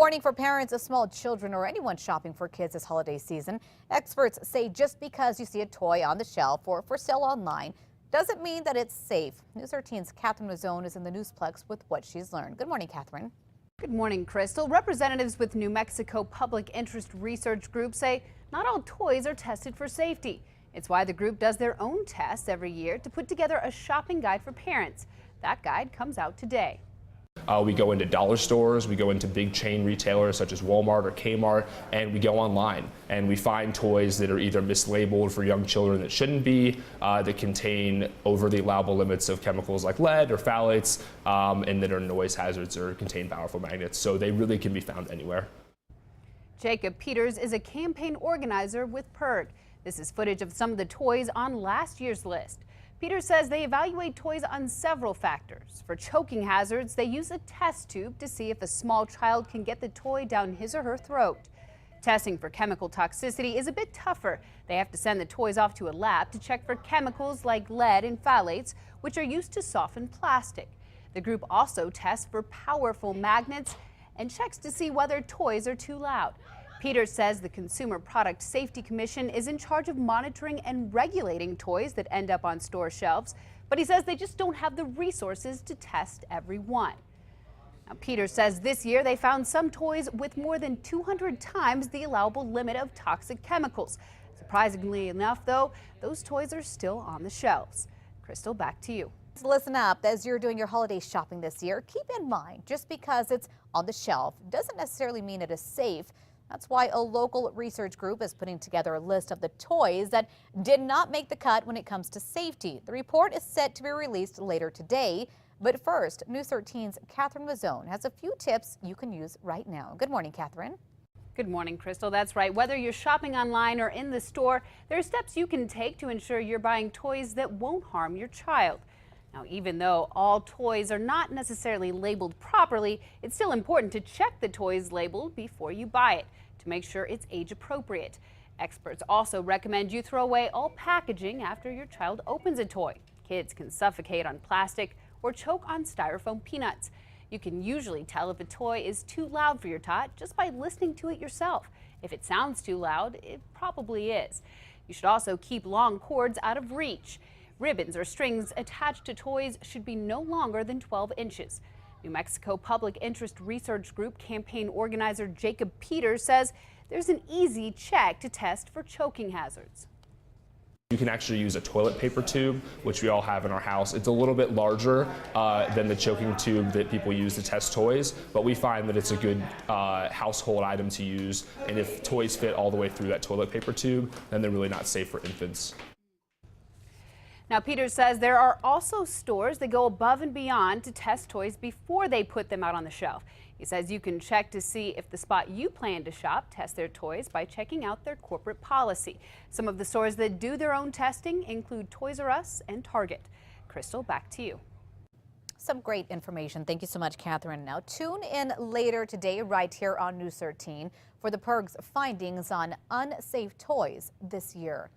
Warning for parents of small children or anyone shopping for kids this holiday season. Experts say just because you see a toy on the shelf or for sale online doesn't mean that it's safe. News 13's Catherine Mazzone is in the Newsplex with what she's learned. Good morning, Catherine. Good morning, Crystal. Representatives with New Mexico Public Interest Research Group say not all toys are tested for safety. It's why the group does their own tests every year to put together a shopping guide for parents. That guide comes out today. We go into dollar stores, we go into big chain retailers such as Walmart or Kmart, and we go online and we find toys that are either mislabeled for young children that shouldn't be, that contain over the allowable limits of chemicals like lead or phthalates, and that are noise hazards or contain powerful magnets. So they really can be found anywhere. Jacob Peters is a campaign organizer with PERG. This is footage of some of the toys on last year's list. Peters says they evaluate toys on several factors. For choking hazards, they use a test tube to see if a small child can get the toy down his or her throat. Testing for chemical toxicity is a bit tougher. They have to send the toys off to a lab to check for chemicals like lead and phthalates, which are used to soften plastic. The group also tests for powerful magnets and checks to see whether toys are too loud. Peters says the Consumer Product Safety Commission is in charge of monitoring and regulating toys that end up on store shelves, but he says they just don't have the resources to test every one. Now, Peters says this year they found some toys with more than 200 times the allowable limit of toxic chemicals. Surprisingly enough, though, those toys are still on the shelves. Crystal, back to you. Listen up as you're doing your holiday shopping this year. Keep in mind, just because it's on the shelf doesn't necessarily mean it is safe. That's why a local research group is putting together a list of the toys that did not make the cut when it comes to safety. The report is set to be released later today. But first, News 13's Catherine Mazzone has a few tips you can use right now. Good morning, Catherine. Good morning, Crystal. That's right. Whether you're shopping online or in the store, there are steps you can take to ensure you're buying toys that won't harm your child. Now, even though all toys are not necessarily labeled properly, it's still important to check the toy's label before you buy it to make sure it's age appropriate. Experts also recommend you throw away all packaging after your child opens a toy. Kids can suffocate on plastic or choke on styrofoam peanuts. You can usually tell if a toy is too loud for your tot just by listening to it yourself. If it sounds too loud, it probably is. You should also keep long cords out of reach. Ribbons or strings attached to toys should be no longer than 12 inches. New Mexico Public Interest Research Group campaign organizer Jacob Peters says there's an easy check to test for choking hazards. You can actually use a toilet paper tube, which we all have in our house. It's a little bit larger than the choking tube that people use to test toys, but we find that it's a good household item to use. And if toys fit all the way through that toilet paper tube, then they're really not safe for infants. Now, Peters says there are also stores that go above and beyond to test toys before they put them out on the shelf. He says you can check to see if the spot you plan to shop tests their toys by checking out their corporate policy. Some of the stores that do their own testing include Toys R Us and Target. Crystal, back to you. Some great information. Thank you so much, Catherine. Now, tune in later today right here on News 13 for the PERG's findings on unsafe toys this year.